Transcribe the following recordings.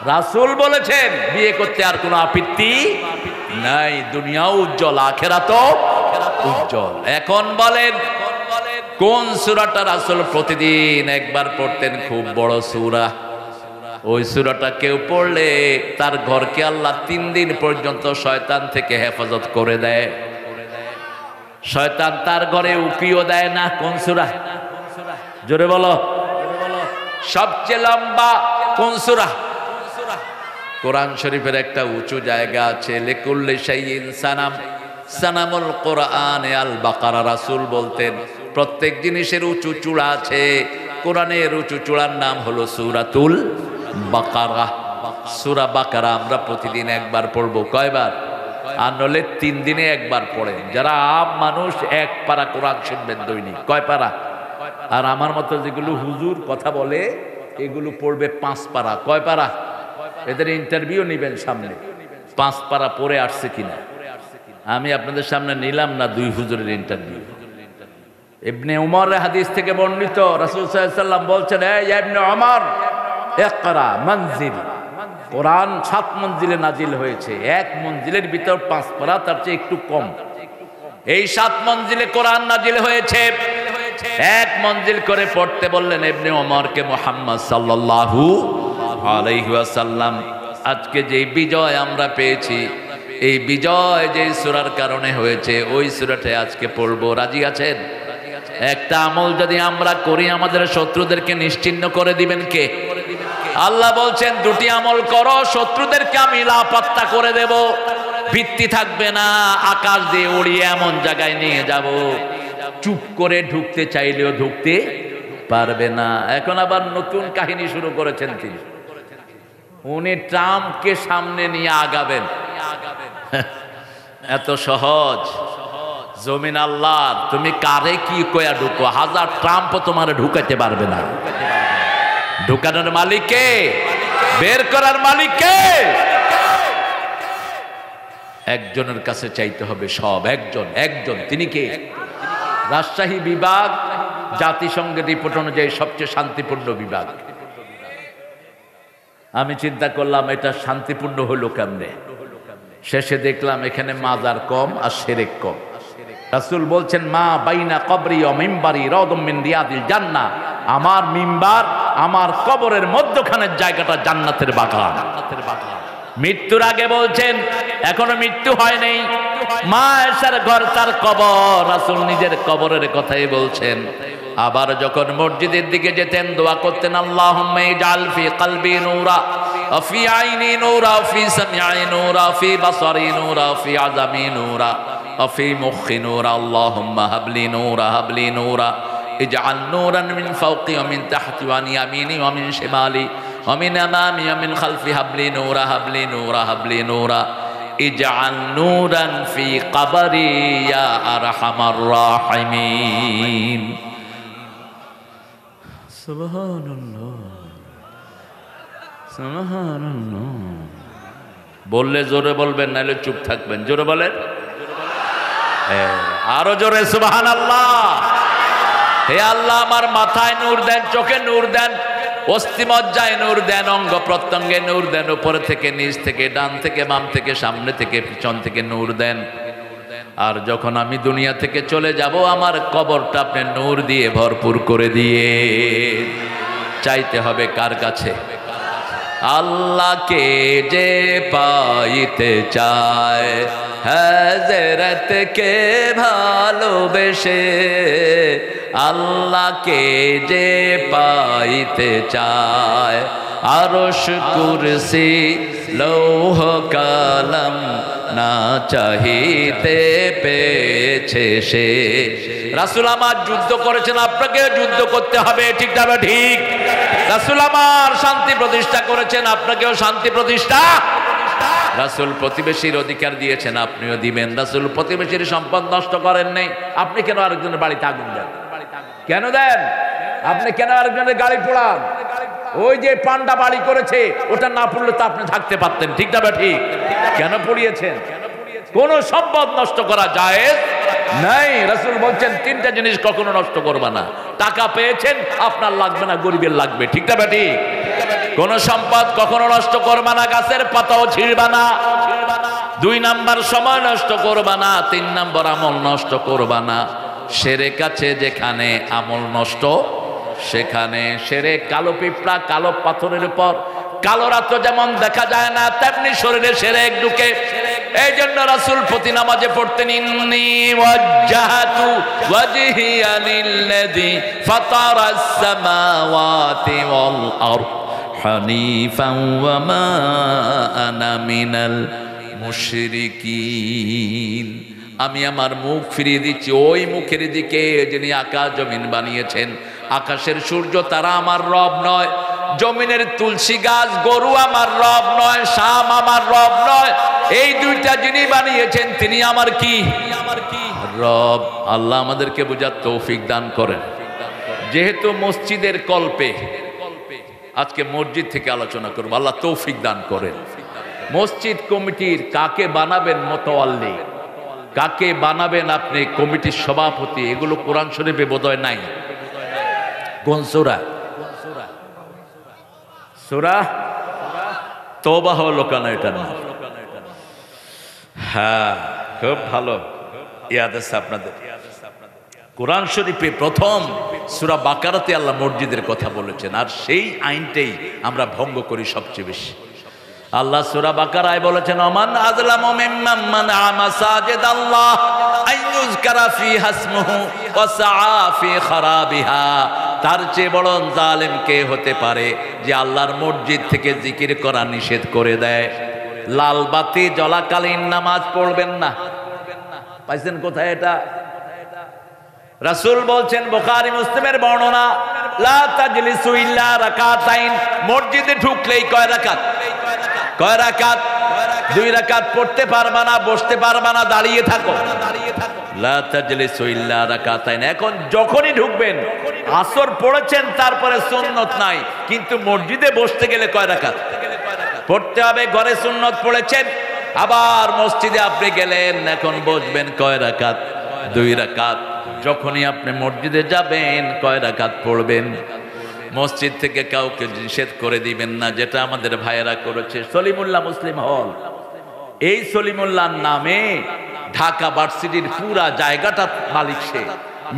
রাসূল বলেছেন বিয়ে করতে আর কোনো আপত্তি নাই, দুনিয়াও উজ্জ্বল আখিরাতও উজ্জ্বল। এখন বলেন কোন সূরাটা রাসূল প্রতিদিন একবার পড়তেন? খুব বড় সূরা। ওই সূরাটা কেউ পড়লে তার ঘরকে আল্লাহ 3 দিন পর্যন্ত শয়তান থেকে হেফাজত করে দেয়। শয়তান তার ঘরে উকিও দেয় না। কোন সূরা? জোরে বলো। সবচেয়ে লম্বা কোন সূরা? কোরআন শরীফের একটা উঁচু জায়গা আছে, লিকুল্লি শাইইন সানাম, সানামুল কোরআন আল বাকারা। রাসূল বলতেন প্রত্যেক জিনিসের উঁচু চূড়া আছে, কোরআনের উঁচু চূড়ার নাম হলো সূরাতুল বাকারা। সূরা বাকারা আমরা প্রতিদিন একবার পড়ব। কয়বার? আর নলে 3 দিনে একবার পড়েন। যারা আম মানুষ 1 পারা কোরআন শুনবেন দৈনিক। কয় পারা? আর আমার মতো যেগুলো হুজুর কথা বলে এগুলো পড়বে 5 পারা। কয় পারা? এদের ইন্টারভিউ নেবেন সামনে, 5 পারা পড়ে আসছে কিনা। আমি আপনাদের সামনে নিলাম না 2 হুজুরের ইন্টারভিউ। ইবনে উমরের হাদিস থেকে বর্ণিত, রাসূল সাল্লাল্লাহু আলাইহি ওয়াসাল্লাম বলছেন, এই ইবনে উমর ইকরা মনজিল, কোরআন 7 মঞ্জিলে নাজিল হয়েছে, 1 মঞ্জিলের ভিতর 5 পারা, তার চেয়ে একটু কম। এই 7 মঞ্জিলে কোরআন নাজিল হয়েছে, 1 মঞ্জিল করে পড়তে বললেন ইবনে উমরকে মুহাম্মদ সাল্লাল্লাহু আলাইহি ওয়াসাল্লাম। আজকে যে বিজয় আমরা পেয়েছি, এই বিজয় যে সূরার কারণে হয়েছে, ওই সূরাটাই আজকে পড়বো। রাজি আছেন? একটা আমল যদি আমরা করি আমাদের শত্রুদেরকে নিশ্চিহ্ন করে দিবেন কে? আল্লাহ বলছেন 2টি আমল করো, শত্রুদেরকে আমি লাপাত্তা করে দেব, ভিত্তি থাকবে না, আকাশ দিয়ে উড়িয়ে এমন জায়গায় নিয়ে যাব চুপ করে ঢুকতে চাইলেও ঢুকতে পারবে না। এখন আবার নতুন কাহিনী শুরু করেছেন তিনি, উনি ট্রাম্পকে সামনে নিয়ে আগাবেন। এত সহজ? জমিন আল্লাহর, তুমি কারে কি কয়া ঢুকো, 1000 ট্রাম্পও তোমার ঢুকাইতে পারবে না। ঢুকানোর মালিক কে? বের করার মালিক কে? একজনের কাছে চাইতে হবে সব। একজন। তিনি কে? রাজশাহী বিভাগ জাতিসংঘের রিপোর্ট অনুযায়ী সবচেয়ে শান্তিপূর্ণ বিভাগ। আমি চিন্তা করলাম এটা শান্তিপূর্ণ হলো কেমনে? শেষে দেখলাম এখানে মাজার কম আর শিরক কম। রাসূল বলছেন মা বাইনা কবরি ও মিম্বারি রাউদুম মিন রিয়াদিল জান্নাহ, আমার মিম্বার আমার কবরের মধ্যখানের জায়গাটা জান্নাতের বাগান। মৃত্যুর আগে বলছেন, এখনো মৃত্যু হয় নাই, মা আয়েশার ঘর তার কবর, রাসূল নিজের কবরের কথাই বলছেন। আবার যখন মসজিদের দিকে যেতেন দোয়া করতেন, আল্লাহুম্মা ইজআল ফি কলবি নূরা ওয়া ফি আইনি নূরা ওয়া ফি সামঈ নূরা ওয়া ফি বাসারি নূরা ওয়া ফি আযামি নূরা ওয়া ফি মুখি নূরা, আল্লাহুম্মা হাবলি নূরা ইজআল নূরান মিন ফাওকি ওয়া মিন তাহতি ওয়া আন ইয়ামিনি ওয়া মিন শিমালি ওয়া মিন আমামি ওয়া মিন খালফি, হাবলি নূরা ইজআল নূরান ফি কবরি ইয়া আরহামার রাহিমিন। সুবহানাল্লাহ, সুবহানাল্লাহ। বললে জোরে বলবেন, নাহলে চুপ থাকবেন। জোরে বলেন, আরো জোরে সুবহানাল্লাহ। হে আল্লাহ, আমার মাথায় নূর দেন, চোখে নূর দেন, অস্থিমজ্জায় নূর দেন, অঙ্গ প্রত্যঙ্গে নূর দেন, উপর থেকে নিচ থেকে, ডান থেকে বাম থেকে, সামনে থেকে পিছন থেকে নূর দেন। আর যখন আমি দুনিয়া থেকে চলে যাব, আমার কবরটা আপনি নূর দিয়ে ভরপুর করে দিয়ে। চাইতে হবে কার কাছে? আল্লাহকে যে পাইতে চায়, হযরতকে ভালোবেসে, আল্লাহকে যে পাইতে চায়, আরশ কুরসি লৌহ কলম না চাহিতে পেয়েছে সে। রাসূল আমার যুদ্ধ করেছেন, আপনাকে যুদ্ধ করতে হবে, ঠিক না? ঠিক। রাসূল আমার শান্তি প্রতিষ্ঠা করেছেন, আপনাকেও শান্তি প্রতিষ্ঠা। রাসূল প্রতিবেশীর অধিকার দিয়েছেন, আপনিও দিবেন। রাসূল প্রতিবেশীর সম্পদ নষ্ট করেন নাই, আপনি কেন আরেকজনের বাড়িতে আগুন দেন? কেন দেন? আপনি কেন আরেকজনের গাড়ি পোড়ান? ওই যে পান্ডা বাড়ি করেছে, ওটা না পড়লে তো আপনি থাকতে পারতেন, ঠিক না? ঠিক। কেন পড়িয়েছেন? কোন সম্পদ নষ্ট করা জায়েজ নাই। রাসূল বলছেন 3টা জিনিস কখনো নষ্ট করবা না। টাকা পেয়েছেন, আপনার লাগবে না, গরিবের লাগবে, ঠিক না? ঠিক। কোন সম্পদ কখনো নষ্ট করবা না, গাছের পাতাও ছিঁড়বা না। 2 নাম্বার সময় নষ্ট করবা না। 3 নাম্বার আমল নষ্ট করবা না। শিরক আছে যেখানে আমল নষ্ট সেখানে। শিরক কালো পিঁপড়া কালো পাথরের উপর, কালো রাত যেমন দেখা যায় না তেমনি শরীরে শিরক ঢুকে। এই জন্য রাসূল প্রতি নামাজে পড়তেন, ইন্নী ওয়াজ্জাহতু ওয়াজহিয়া লিল্লাযী ফাতারাস সামাওয়াতি ওয়াল আরদ হানিফান ওয়া মা আনা মিনাল মুশরিকিন। আমি আমার মুখ ফিরিয়ে দিচ্ছি ওই মুখের দিকে যিনি আকাশ জমিন বানিয়েছেন। আকাশের সূর্য তারা আমার রব নয়, জমিনের তুলসী গাছ গরু আমার রব নয়, শাম আমার রব নয়। এই দুইটা যিনি বানিয়েছেন তিনি আমার কি রব। আল্লাহ আমাদেরকে বোঝার তৌফিক দান করেন। যেহেতু মসজিদের কল্পে আজকে মসজিদ থেকে আলোচনা করব, আল্লাহ তৌফিক দান করেন। মসজিদ কমিটির কাকে বানাবেন মুতাওয়াল্লি, কাকে বানাবেন আপনি কমিটির সভাপতি, এগুলো কোরআন শরীফে বোধহয় নাই। কোন সূরা? সূরা তওবা হলো কেন এটা না? হ্যাঁ, খুব ভালো ইয়াদ আছে আপনাদের। কোরআন শরীফে প্রথম সূরা বাকারাতে আল্লাহ মসজিদের কথা বলেছেন, আর সেই আইনটাই আমরা ভঙ্গ করি সবচেয়ে বেশি। আল্লাহ সূরা বাকারায় বলেছেন, ওমান আযলামু মিম্মান মানআ মাসাজিদাল্লাহ আইয়ুযকারা ফিহা ইসমুহু ওয়া সাআ ফি খারাবিহা। তার চেয়ে বড় জালেম কে হতে পারে যে আল্লাহর মসজিদ থেকে জিকির করা নিষেধ করে দেয়। লাল বাতি জ্বলাকালীন নামাজ পড়বেন না। পাইছেন কোথায় এটা? রাসূল বলছেন, বুখারী মুসলিমের বর্ণনা, লা তাজলিসু ইল্লা রাকাতাইন। মসজিদে ঢুকলেই কয় রাকাত? কয় রাকাত? 2 রাকাত পড়তে পারবা না, বসতে পারবা না, দাঁড়িয়ে থাকো। লা তাজলিসু ইল্লা রাকাতাইন। এখন যখনই ঢুকবেন, আসর পড়েছেন তারপরে সুন্নত নাই, কিন্তু মসজিদে বসতে গেলে কয় রাকাত পড়তে হবে? ঘরে সুন্নত পড়েছেন, আবার মসজিদে আপনি গেলেন, এখন বসবেন, কয় রাকাত? 2 রাকাত। যখনই আপনি মসজিদে যাবেন কয় রাকাত পড়বেন? মসজিদ থেকে কাউকে নিষেধ করে দিবেন না, যেটা আমাদের ভাইয়েরা করেছে। সলিমুল্লাহ মুসলিম হল, এই সলিমুল্লাহর নামে ঢাকা ভার্সিটির পুরা জায়গাটা মালিক সে,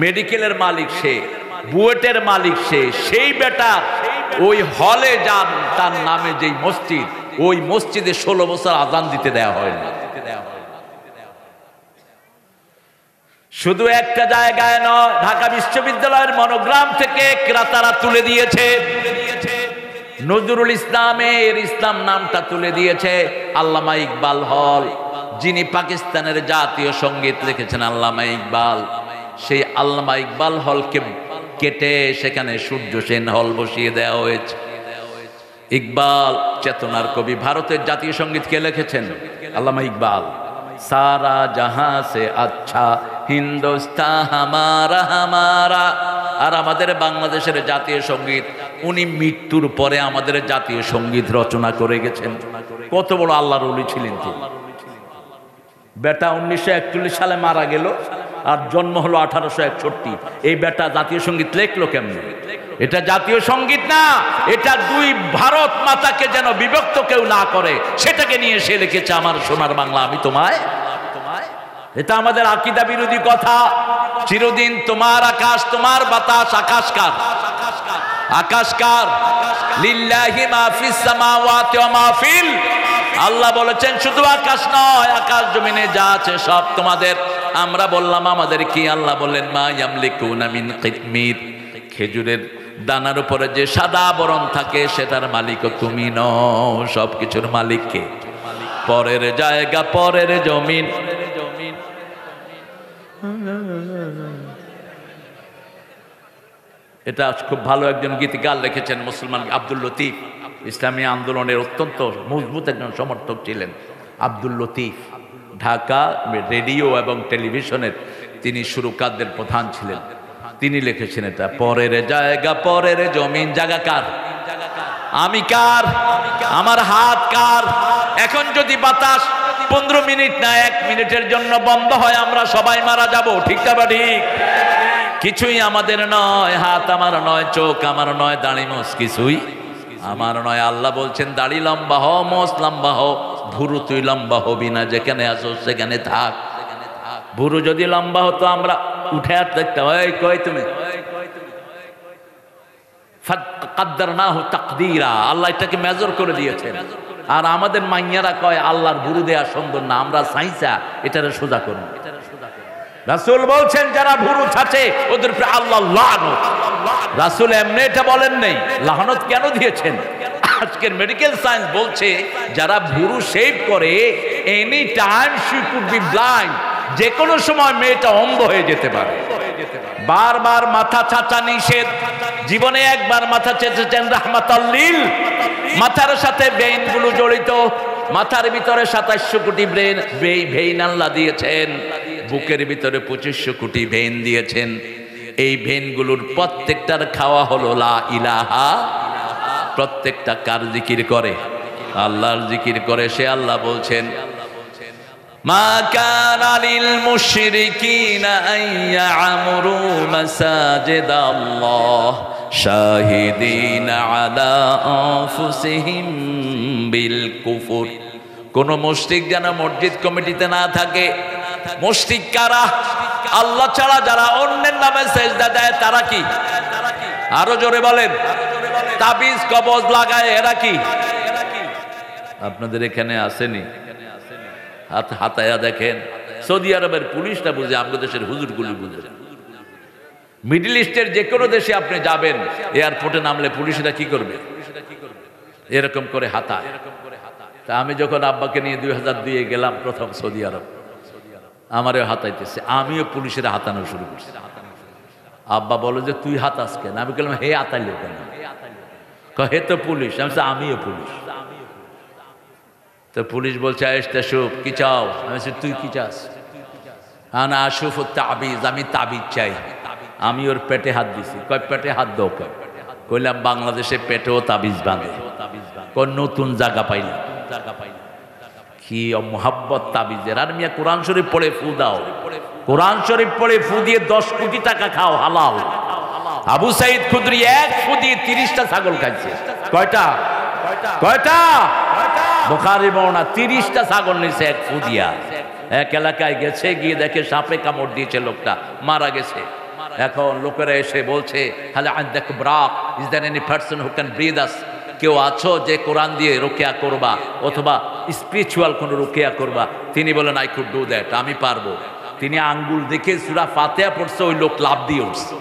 মেডিকেলের মালিক সে, বুয়েটের মালিক সে। সেই বেটা ওই হলে যান, তার নামে যেই মসজিদ, ওই মসজিদে 16 বছর আজান দিতে দেওয়া হয় না। শুধু একটা জায়গায় নয়, ঢাকা বিশ্ববিদ্যালয়ের মনোগ্রাম থেকে ক্রেতারা তুলে দিয়েছে, নজরুল ইসলামের ইসলাম নামটা তুলে দিয়েছে। আল্লামা ইকবাল হল, যিনি পাকিস্তানের জাতীয় সঙ্গীত লিখেছেন আল্লামা ইকবাল, সেই আল্লামা ইকবাল হলকে কেটে সেখানে সূর্য সেন হল বসিয়ে দেওয়া হয়েছে। ইকবাল চেতনার কবি। ভারতের জাতীয় সঙ্গীত কে লিখেছেন? আল্লামা ইকবাল। সারা জাহাঁ সে আচ্ছা হিন্দুস্তান হামারা হামারা। আর আমাদের বাংলাদেশের জাতীয় সঙ্গীত উনি মৃত্যুর পরে আমাদের জাতীয় সঙ্গীত রচনা করে গেছেন। কত বড় আল্লাহর ওলি ছিলেন তিনি। বেটা 1941 সালে মারা গেল, আর জন্ম হলো 1861। এই বেটা জাতীয় সঙ্গীত লেখলো কেমন? এটা জাতীয় সঙ্গীত না, এটা 2 ভারত মাতাকে যেন বিভক্ত কেউ না করে সেটাকে নিয়ে সে লিখেছে, আমার সোনার বাংলা আমি তোমায়। এটা আমাদের আকীদা বিরোধী কথা। চিরদিন তোমার আকাশ তোমার বাতাস। আকাশ কার? আকাশ কার? লিল্লাহি মা ফিস সামাওয়াতি ওয়া মা ফিল। আল্লাহ বলেছেন শুধু আকাশ নয়, আকাশ জমিনে যা আছে সব তোমাদের। আমরা বললাম আমাদের কি? আল্লাহ বললেন মা ইয়ামলিকুনা মিন কিতমির। খেজুরের দানার উপরে যে সাদা আবরণ থাকে সেটার মালিকও তুমি নও। সবকিছুর মালিক কে? পরের জায়গা, পরের জমিন। এটা খুব ভালো একজন গীতিকার লিখেছেন, মুসলমান আব্দুল লতিফ। ইসলামী আন্দোলনের অত্যন্ত মজবুত একজন সমর্থক ছিলেন আব্দুল লতিফ। ঢাকা রেডিও এবং টেলিভিশনের তিনি সুরকারদের প্রধান ছিলেন। তিনি লিখেছেন এটা, পরের জায়গা পরের জমিন। জায়গা কার? আমি কার? আমার হাত কার? এখন যদি বাতাস 15 মিনিট না 1 মিনিটের জন্য বন্ধ হয়, আমরা সবাই মারা যাব। ঠিক না বা ঠিক? কিছুই আমাদের নয়, হাত আমার নয়, চোখ আমার নয়, দাড়ি মোছ কিছুই আমার নয়। আল্লাহ বলছেন দাড়ি লম্বা হও, মোষ লম্বা হও, ভুরু তুই লম্বা হবি না, যেখানে আসো সেখানে থাক। ভুরু যদি লম্বা হতো আমরা উঠে আর দেখতাম, এই কই তুমি, কাদ্দারনাহু তাকদীরা, আল্লাহ এটাকে মেজর করে দিয়েছেন। আর আমাদের মাইয়ারা কয় আল্লাহর ভুরু দেয়া সুন্দর না, আমরা সাইসা এটারে সোজা করব। রাসূল বলছেন যারা ভুরু ছাচে ওদের উপরে আল্লাহ লানত। রাসূল এমনি এটা বলেন নাই, লানত কেন দিয়েছেন? আজকের মেডিকেল সায়েন্স বলছে যারা ভুরু শেভ করে any time she could be blind, যে কোনো সময় মেয়েটা অন্ধ হয়ে যেতে পারে। বারবার মাথা ছাঁচা নিষেধ। জীবনে একবার মাথা চেঁচেছেন রাহমাতাল লিল, মাথার সাথে ভেইনগুলো জড়িত, মাথার ভিতরে 2700 কোটি ভেইন আল্লাহ দিয়েছেন, বুকের ভিতরে 2500 কোটি ভেইন দিয়েছেন। এই ভেইনগুলোর প্রত্যেকটার খাওয়া হলো লা ইলাহা। প্রত্যেকটা কার জিকির করে? আল্লাহর জিকির করে। সে আল্লাহ বলছেন মা কানা লিল মুশরিকিনা আন ইয়ামুরু মাসাজিদাল্লাহ শাহিদিনা আলা আনফুসিহিম বিল কুফর। কোন মুশরিক যেন মসজিদ কমিটিতে না থাকে। মুশরিক কারা? আল্লাহ ছাড়া যারা অন্যের নামে সেজদা দেয় তারা কি? আরো জোরে বলেন। তাবিজ কবজ লাগায় এরা কি? আপনাদের এখানে আসেনি? হাত হাতায়া দেখেন। সৌদি আরবের পুলিশটা বুঝে, আমাদের দেশের হুজুরগুলি বুঝে। মিডল ইস্টের যে কোনো দেশে আপনি যাবেন, এয়ারপোর্টে নামলে পুলিশরা কি করবে? এরকম করে হাতায়। তা আমি যখন আব্বাকে নিয়ে 2002 গেলাম প্রথম সৌদি আরব, আমারও হাতাইতেছে, আমিও পুলিশের হাতানো শুরু করছি। আব্বা বলো যে তুই হাতাস কেন? আমি বললাম হে হাতাইলো কেন? হে তো পুলিশ। আমি আমিও পুলিশ। তো পুলিশ বলছে আয়েশটা শুভ কি চাও? আমি তুই কি চাস? আনা আশুফ তাবিজ, আমি তাবিজ চাই। আমি ওর পেটে হাত দিছি। কয় পেটে হাত দাও কেন? কইলাম বাংলাদেশে পেটেও তাবিজ বাঁধে। কোন নতুন জায়গা পাইলাম। কি মোহাব্বত তাবিজের। আর মিয়া কোরআন শরীফ পড়ে ফু দাও। কোরআন শরীফ পড়ে ফু দিয়ে 10 কোটি টাকা খাও, হালাল। আবু সাইদ খুদরি 1 ফু দিয়ে 30টা ছাগল খাইছে। কয়টা? কয়টা? বুখারী বর্ণনা 30টা ছাগল নিছে 1 ফু দিয়া। এক এলাকায় গেছে, গিয়ে দেখে সাপে কামড় দিয়েছে, লোকটা মারা গেছে। এখন লোকেরা এসে বলছে হাল আনদাক ব্রাক, is there any person who can breathe us? কেউ আছো যে কোরআন দিয়ে রুকিয়া করবা অথবা স্পিরিচুয়াল কোনো রুকিয়া করবা? তিনি বলেন আই কুড ডু দ্যাট, আমি পারবো। তিনি আঙ্গুল দেখে সূরা ফাতিহা পড়ছে, ওই লোক লাফ দিয়ে উঠছে।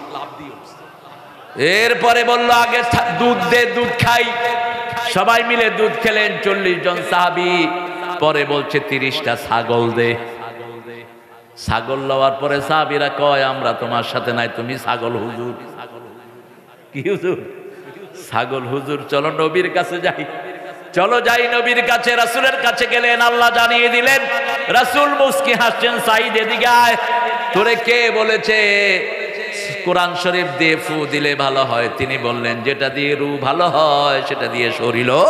এরপরে বলল আগে দুধ দে, দুধ খাই। সবাই মিলে দুধ খেলেন 40 জন সাহাবী। পরে বলছে 30টা ছাগল দে। ছাগল লওয়ার পরে সাহাবীরা কয় আমরা তোমার সাথে নাই, তুমি ছাগল হুজুর। কি হুজুর? ছাগল হুজুর। চলো নবীর কাছে যাই। চলো যাই নবীর কাছে। রাসূলের কাছে গেলেন, আল্লাহ জানিয়ে দিলেন। রাসূল মুস্কি হাসছেন, সাইদ এদিকে আয়। তোরে কে বলেছে কোরআন শরীফ দিয়ে ফু দিলে ভালো হয়? তিনি বললেন যেটা দিয়ে রূহ ভালো হয় সেটা দিয়ে শরীরও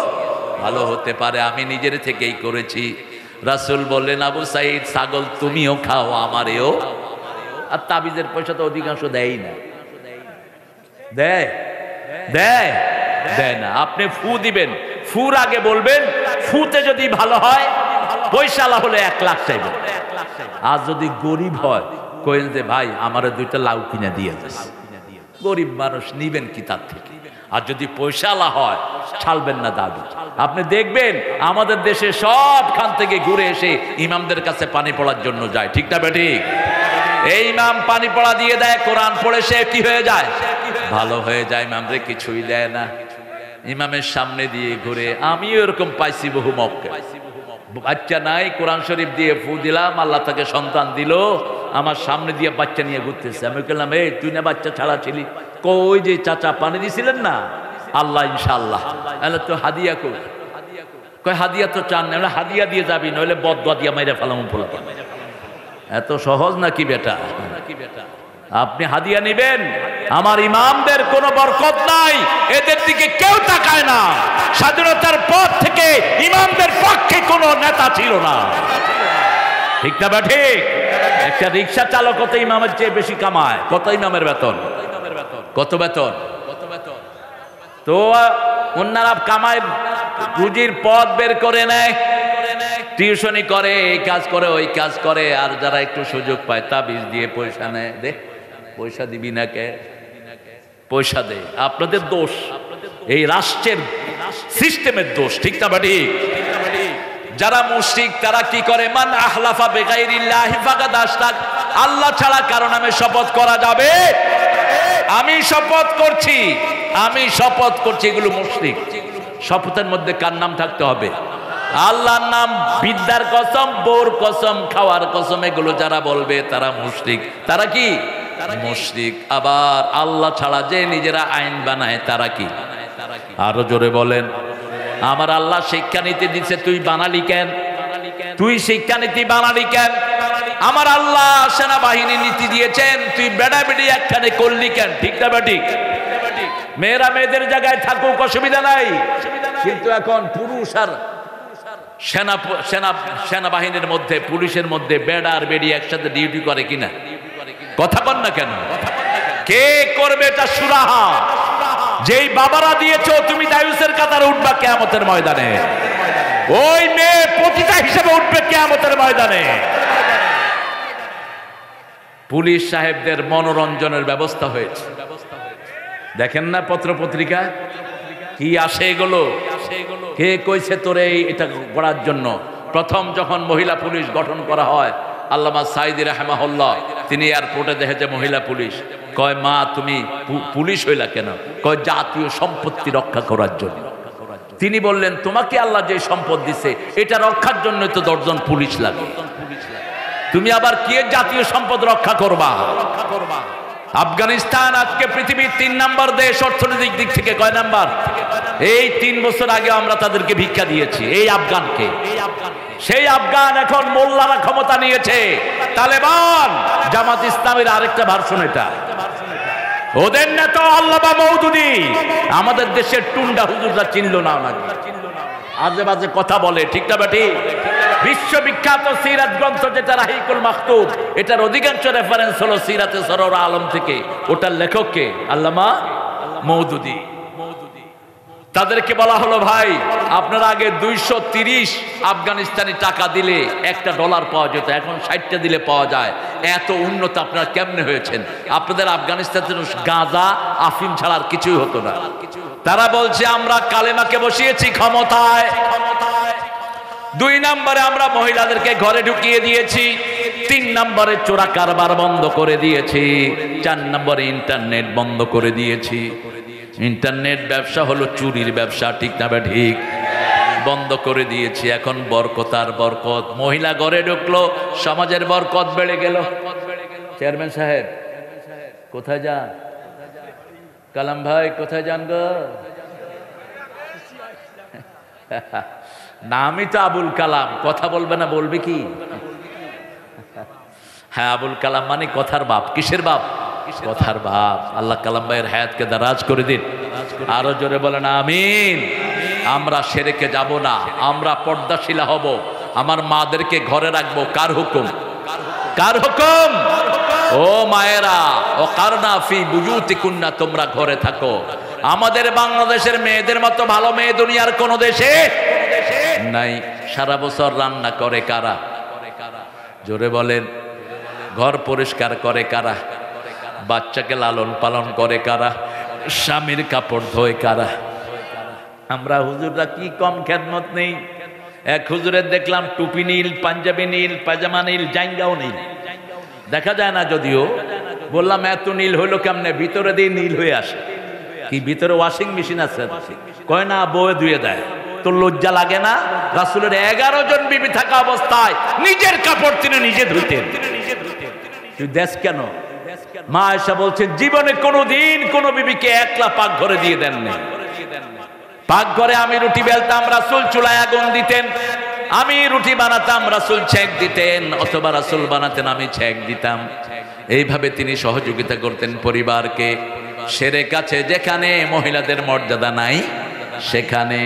ভালো হতে পারে, আমি নিজের থেকেই করেছি। রাসূল বললেন আবু সাইদ ছাগল তুমিও খাও, আমারেও। আর তাবিজের পয়সা তো অধিকাংশ দেয় না। দেয়? দেয়? দেয় না। আপনি ফু দিবেন, ফুর আগে বলবেন ফুতে যদি ভালো হয়, পয়সালা হলে 1 লাখ চাইবেন। আর যদি গরিব হয় কইল যে ভাই আমারে 2টা লাউ কিনে দিয়ে যাস। গরিব মানুষ নিবেন কি তার থেকে? আর যদি পয়সালা হয় ছাড়বেন না দাবি। আপনি দেখবেন আমাদের দেশে সবখান থেকে ঘুরে এসে ইমামদের কাছে পানি পড়ার জন্য যায়, ঠিক না বেঠিক? এই ইমাম পানি পড়া দিয়ে দেয়, কোরআন পড়ে সে কি হয়ে যায়? ভালো হয়ে যায়। ইমামরে কিছুই দেয় না, ইমামের সামনে দিয়ে ঘুরে। আমিও এরকম পাইছি বহু মক্কে। বাচ্চা নাই, কোরআন শরীফ দিয়ে ফু দিলাম, আল্লাহ তাকে সন্তান দিল, আমার সামনে দিয়ে বাচ্চা নিয়ে ঘুরতেছে। আমি বললাম এই তুই না বাচ্চা ছাড়া ছিলি? কই যে চাচা পানি দিছিলেন না? আল্লাহ ইনশাআল্লাহ। তাহলে তো হাদিয়া কই? কয় হাদিয়া তো চান না। হাদিয়া দিয়ে যাবি, নইলে বদদুয়া দিয়া মাইরা ফেলাম। এত সহজ নাকি বেটা? আপনি হাদিয়া নেবেন। আমার ইমামদের কোনো বরকত নাই, এদের দিকে কেউ তাকায় না। স্বাধীনতার পর থেকে ইমামদের পক্ষে কোনো নেতা ছিল না, ঠিক না ঠিক? একটা রিক্সা চালক কত ইমামের চেয়ে বেশি কামায়? কত ইমামের বেতন? কত বেতন? তো ওনারা কামাই রুজির পথ বের করে নেয়, টিউশনি করে, এই কাজ করে ওই কাজ করে, আর যারা একটু সুযোগ পায় তাবিজ দিয়ে পয়সা নেয়। দে পয়সা দিবি না কে? পয়সা দে। আপনাদের দোষ, এই রাষ্ট্রের সিস্টেমের দোষ, ঠিক না বাড়ি? যারা মুশরিক তারা কি করে? মান আহলাফা বিগাইরিল্লাহি ফাকাদ আশরাক। আল্লাহ ছাড়া কারো নামে শপথ করা যাবে? আমি শপথ করছি, আমি শপথ করছি, এগুলো মুশরিক। শপথের মধ্যে কার নাম থাকতে হবে? আল্লাহর নাম। বিদ্যার কসম, বউর কসম, খাওয়ার কসম, এগুলো যারা বলবে তারা মুশরিক। তারা কি? মুশরিক। আবার আল্লাহ ছাড়া যে নিজেরা আইন বানায় তারা কি? আরো জোরে বলেন। আমার আল্লাহ শিক্ষানীতি দিচ্ছে, তুই বানালি কেন? তুই শিক্ষানীতি বানালি কেন? আমার আল্লাহ সেনাবাহিনী নীতি দিয়েছেন, তুই বেড়া বেড়ি একখানে করলি কেন? ঠিক না বেটি? মেয়েরা মেয়েদের জায়গায় থাকুক, অসুবিধা নাই, কিন্তু এখন পুরুষ আর সেনাবাহিনীর মধ্যে, পুলিশের মধ্যে বেড়া আর বেড়ি একসাথে ডিউটি করে কিনা? কথা বল না কেন? কে করবে এটা সুরাহা? যেই বাবারা দিয়েছো, তুমি দায়ুসের কাতারে উঠবা কিয়ামতের ময়দানে। ওই মেয়ে পতিতা হিসেবে উঠবে কিয়ামতের ময়দানে। পুলিশ সাহেবদের মনোরঞ্জনের ব্যবস্থা হয়েছে, দেখেন না পত্র পত্রিকা কি আসে এগুলো? কে কইছে তোরে এটা করার জন্য? প্রথম যখন মহিলা পুলিশ গঠন করা হয়, আল্লামা সাইদি রাহমাহুল্লাহ তিনি এয়ারপোর্টে দেখেছে মহিলা পুলিশ। কয় মা তুমি পুলিশ হইলা কেন? কয় জাতীয় সম্পত্তি রক্ষা করার জন্য। তিনি বললেন তোমাকে আল্লাহ যে সম্পদ দিছে এটা রক্ষার জন্য তো 10 জন পুলিশ লাগে, তুমি আবার কি জাতীয় সম্পদ রক্ষা করবা? আফগানিস্তান আজকে পৃথিবীর 3 নম্বর দেশ অর্থনৈতিক দিক থেকে। কয় নাম্বার? এই 3 বছর আগে আমরা তাদেরকে ভিক্ষা দিয়েছি, এই আফগানকে। সেই আফগান এখন মোল্লারা ক্ষমতা নিয়েছে, তালেবান, জামাত ইসলামের আরেকটা ভার্সন এটা। ওদের নেতা আল্লামা মওদুদী আমাদের দেশের টুন্ডা হুজুররা চিনল না, আজে বাজে কথা বলে, ঠিক না বেটি? বিশ্ববিখ্যাত সিরাত গ্রন্থ যেটা রাহিকুল মাকতুব, এটার অধিকাংশ রেফারেন্স হলো সিরাতে সরওয়ার আলম থেকে। ওটার লেখক কে? আল্লামা মওদুদী। তাদেরকে বলা হলো ভাই আপনারা আগে 230 আফগানিস্তানি টাকা দিলে $1 পাওয়া যেত, এখন 60টা দিলে পাওয়া যায়। এত উন্নত আপনারা কেমনে হয়েছেন? আপনাদের আফগানিস্তানের গাঁজা আফিম ছাড়া আর কিছুই হতো না। তারা বলছে আমরা কালেমাকে বসিয়েছি ক্ষমতায়। 2 নম্বরে আমরা মহিলাদেরকে ঘরে ঢুকিয়ে দিয়েছি। 3 নম্বরে চোরা কারবার বন্ধ করে দিয়েছি। 4 নম্বরে ইন্টারনেট বন্ধ করে দিয়েছি। ইন্টারনেট ব্যবসা হলো চুরির ব্যবসা, ঠিক না? ঠিক, বন্ধ করে দিয়েছি। এখন বরকত আর বরকত। মহিলা ঘরে ঢুকলো, সমাজের বরকত বেড়ে গেল। চেয়ারম্যান সাহেব কোথায় যান? কালাম ভাই কোথায় যান গো? নামই তো আবুল কালাম, কথা বলবে না, বলবে কি? হ্যাঁ, আবুল কালাম মানে কথার বাপ। কিসের বাপ? কথার বাপ। আল্লাহ কালাম ভাইয়ের হায়াতকে দারাজ করে দিন। আরো জোরে বলেন আমিন। আমরা শিরকে যাব না, আমরা পর্দাশীলা হব, আমার মাদেরকে ঘরে রাখবো। কার হুকুম? কার হুকুম? ও মায়েরা, ও কারনা ফি বুয়ুতিকুন্না, তোমরা ঘরে থাকো। আমাদের বাংলাদেশের মেয়েদের মতো ভালো মেয়ে দুনিয়ার কোন দেশে নাই। সারা বছর রান্না করে কারা? জোরে বলেন। ঘর পরিষ্কার করে কারা? বাচ্চাকে লালন পালন করে কারা? স্বামীর কাপড় ধোয় কারা? আমরা হুজুররা কি কম খেদমত নেই? এক হুজুরের দেখলাম টুপি নীল, পাঞ্জাবি নীল, পাজামা নীল, জাঙ্গাও নীল, দেখা যায় না যদিও। বললাম এত নীল হইলো কেমনে? ভিতরে দিয়ে নীল হয়ে আসে। কি ভিতরে ওয়াশিং মেশিন আছে? কয় না, বউয়ে ধুয়ে দেয়। তোর লজ্জা লাগে না? রাসূলের 11 জন বিবি থাকা অবস্থায় নিজের কাপড় তিনি নিজে ধুইতেন। তুই দেশ কেন? মা আয়েশা বলছেন জীবনে কোনোদিন কোন বিবিকে একলা পাক ঘরে দিয়ে দেননি। পাক ঘরে আমি রুটি বেলতাম, রাসূল চুলায় আগুন দিতেন। আমি রুটি বানাতাম, রাসূল ছেঁক দিতেন, অথবা রাসূল বানাতেন, আমি ছেঁক দিতাম। এইভাবে তিনি সহযোগিতা করতেন পরিবারকে। শিরক আছে যেখানে মহিলাদের মর্যাদা নাই, সেখানে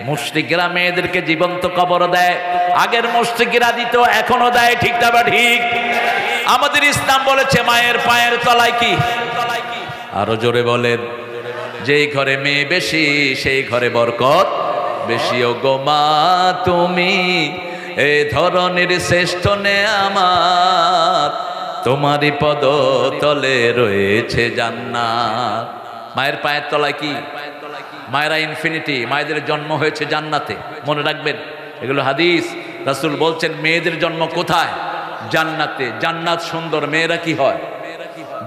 মুশরিকরা মেয়েদেরকে জীবন্ত কবর দেয়। আগের মুশরিকরা দিত, এখনো দেয়, ঠিক না? ঠিক। আমাদের ইসলাম বলেছে মায়ের পায়ের তলায় কি? আরো জোরে বলেন। যেই ঘরে মেয়ে বেশি সেই ঘরে বরকত বেশি। ও গো মা তুমি এ ধরনের শ্রেষ্ঠ নেয়ামত, তোমারই পদ তলে রয়েছে জান্নাত। মায়ের পায়ের তলায় কি? মায়েরা ইনফিনিটি, মায়েদের জন্ম হয়েছে জান্নাতে, মনে রাখবেন এগুলো হাদিস। রাসূল বলছেন মেয়েদের জন্ম কোথায়? জান্নাতে। জান্নাত সুন্দর, মেয়েরা কি হয়?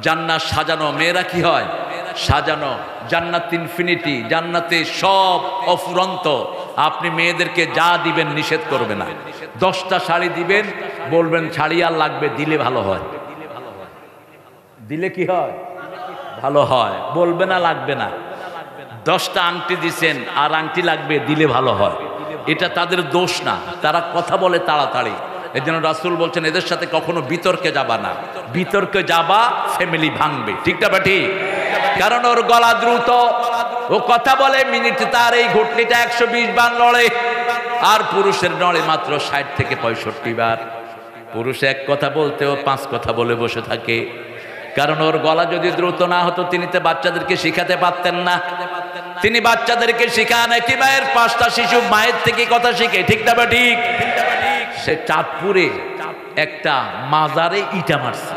জান্নাত সাজানো, মেয়েরা কি হয়? সাজানো। জান্নাত ইনফিনিটি, জান্নাতে সব অফুরন্ত। আপনি মেয়েদেরকে যা দিবেন নিষেধ করবে না। 10টা শাড়ি দিবেন, বলবেন শাড়ি আর লাগবে, দিলে ভালো হয়। দিলে কি হয়? ভালো হয়। বলবে না লাগবে না। 10টা আংটি দিছেন আর আংটি লাগবে, দিলে ভালো হয়। এটা তাদের দোষ না, তারা কথা বলে তাড়াতাড়ি। এই জন্য রাসূল বলছেন এদের সাথে কখনো বিতর্কে যাবা না। বিতর্কে যাবা ফ্যামিলি ভাঙবে, ঠিক না বা ঠিক? কারণ ওর গলা দ্রুত, ও কথা বলে মিনিটে তার এই ঘটলিটা 120 বার লড়ে, আর পুরুষের নড়ে মাত্র 60 থেকে 65 বার। পুরুষ এক কথা বলতেও 5 কথা বলে বসে থাকে। কারণ ওর গলা যদি দ্রুত না হতো তিনি তো বাচ্চাদেরকে শিখাতে পারতেন না। তিনি বাচ্চাদেরকে শিখান একই মায়ের 5টা শিশু মায়ের থেকে কথা শিখে, ঠিক না বা ঠিক? সে চাঁদপুরে একটা মাজারে ইটা মারছে,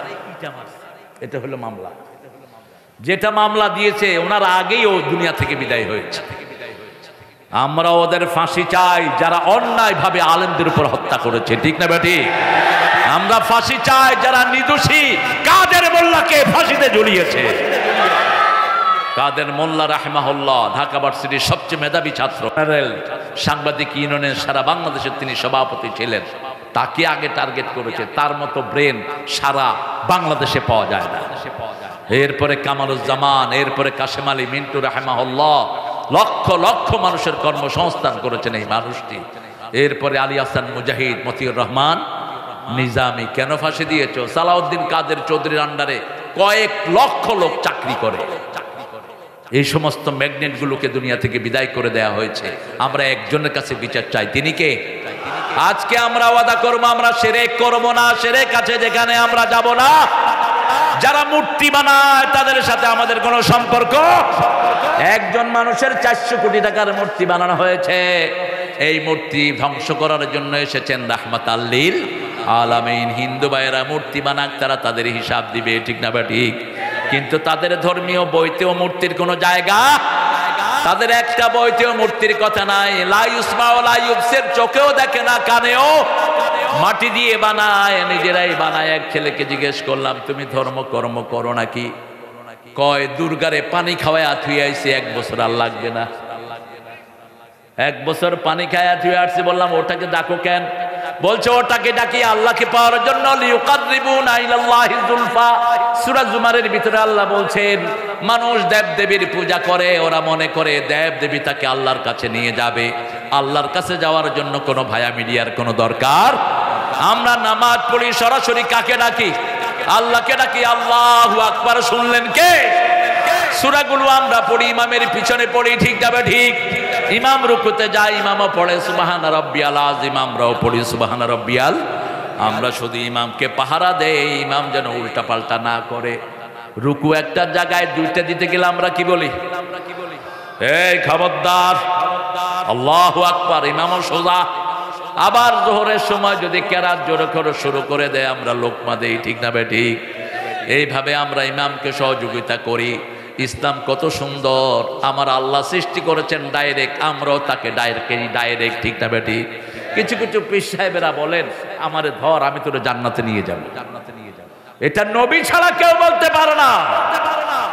এটা হলো মামলা। যেটা মামলা দিয়েছে ওনার আগেই ও দুনিয়া থেকে বিদায় হয়েছে। আমরা ওদের ফাঁসি চাই যারা অন্যায়ভাবে আলেমদের উপর হত্যা করেছে, ঠিক না বেটি? আমরা ফাঁসি চাই যারা নির্দোষী কাদের মোল্লাকে ফাঁসিতে ঝুলিয়েছে। কাদের মোল্লা রাহমাহুল্লাহ ঢাকা ভার্সিটির সবচেয়ে মেধাবী ছাত্র, সাংবাদিক ইউনিয়নের সারা বাংলাদেশের তিনি সভাপতি ছিলেন। তাকে আগে টার্গেট করেছে, তার মতো ব্রেন সারা বাংলাদেশে পাওয়া যায় না। এরপরে কামালুজ্জামান, এরপরে কাশেম আলী মিন্টু রাহমাহুল্লাহ, লক্ষ লক্ষ মানুষের কর্মসংস্থান করেছেন এই মানুষটি। এরপরে আলী হাসান মুজাহিদ, মতিউর রহমান নিজামী। কেন ফাঁসি দিয়েছ? সালাউদ্দিন কাদের চৌধুরীর আন্ডারে কয়েক লক্ষ লোক চাকরি করে। এই সমস্ত ম্যাগনেটগুলোকে দুনিয়া থেকে বিদায় করে দেয়া হয়েছে। আমরা একজনের কাছে বিচার চাই, তিনি কে? আজকে আমরা ওয়াদা করবো আমরা শিরক করব না। শিরক আছে যেখানে আমরা যাব না। যারা মূর্তি বানায় তাদের সাথে আমাদের কোনো সম্পর্ক। একজন মানুষের 400 কোটি টাকার মূর্তি বানানো হয়েছে। এই মূর্তি ধ্বংস করার জন্য এসেছেন রাহমাতাল লিল আলামিন। হিন্দু ভাইয়েরা মূর্তি বানাক, তারা তাদের হিসাব দিবে, ঠিক না বা ঠিক? কিন্তু তাদের ধর্মীয় বইতেও মূর্তির কোনো জায়গা, তাদের একটা বইতেও মূর্তির কথা নাই। লা ইউসমা ওয়া লা ইউবসির, চোখেও দেখে না, কানেও, মাটি দিয়ে বানায়, নিজেরাই বানায়। এক ছেলেকে জিজ্ঞেস করলাম তুমি ধর্ম কর্ম করো নাকি? কয় দুর্গারে পানি খাওয়ায় থুয়ে আইছি, 1 বছর আর লাগবে না। 1 বছর পানি খাওয়া থুয়ে আসছি। বললাম ওটাকে ডাকো কেন? বলছে ওটাকে ডাকি আল্লাহকে পাওয়ার জন্য। লিউকাররিবুনা ইলাল্লাহি যুলফা, সূরা জুমারের ভিতরে আল্লাহ বলছেন মানুষ দেব দেবীর পূজা করে, ওরা মনে করে দেব দেবী তাকে আল্লাহর কাছে নিয়ে যাবে। আল্লাহর কাছে যাওয়ার জন্য কোনো ভায়া মিডিয়ার কোনো দরকার। আমরা নামাজ পড়ি সরাসরি কাকে ডাকি? আল্লাহকে ডাকি। আল্লাহু আকবার শুনলেন কে? সূরাগুলো আমরা পড়ি, ইমামের পিছনে পড়ি, ঠিক যাবে ঠিক? ইমাম রুকুতে যায়, ইমামও পড়ে সুবহান রাব্বিয়াল আযীম, আমরাও পড়ি সুবহান রাব্বিয়াল। আমরা শুধু ইমামকে পাহারা দেই, ইমাম যেন উল্টা পাল্টা না করে। রুকু একটা জায়গায় 2টা দিতে গেলে আমরা কি বলি? এই খবরদার, আল্লাহু আকবার, ইমামও সোজা। আবার যোহরের সময় যদি কেরাত জোরে করে শুরু করে দেয় আমরা লোকমা দেই, ঠিক না বে ঠিক? এইভাবে আমরা ইমামকে সহযোগিতা করি। ইসলাম কত সুন্দর, আমার আল্লাহ সৃষ্টি করেছেন ডাইরেক্ট, আমরাও তাকে ডাইরেক্ট, ঠিক না বে ঠিক? কিছু কিছু পীর সাহেবেরা বলেন আমারে ধর, আমি তোরে জান্নাতে নিয়ে যাব। এটা নবী ছাড়া কেউ বলতে পারে না।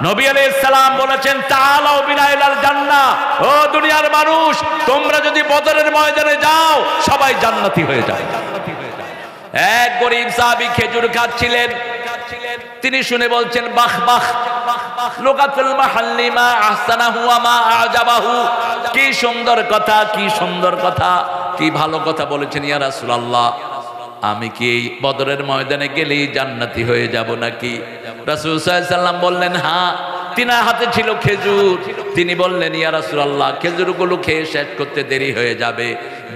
নবী আলাইহিস সালাম বলেছেন তাআলাউ বিনা ইলাল জান্নাহ, ও দুনিয়ার মানুষ তোমরা যদি বদরের ময়দানে যাও সবাই জান্নাতি হয়ে যাবে। এক গরীব সাহাবী খেজুর খাচ্ছিলেন, তিনি শুনে বলছেন বাহ বাহ, লুগাতুল মাহাল্লি মা আহসানাহু ওয়া মা আজাবাহু, কি সুন্দর কথা, কি সুন্দর কথা, কি ভালো কথা বলেছেন ইয়া রাসূলুল্লাহ। আমি কি এই বদরের ময়দানে গেলেই জান্নাতি হয়ে যাব নাকি? রাসূল সাল্লাল্লাহু আলাইহি সাল্লাম বললেন হ্যাঁ। তিনার হাতে ছিল খেজুর। তিনি বললেন ইয়া রাসূলুল্লাহ খেজুরগুলো খেয়ে শেষ করতে দেরি হয়ে যাবে,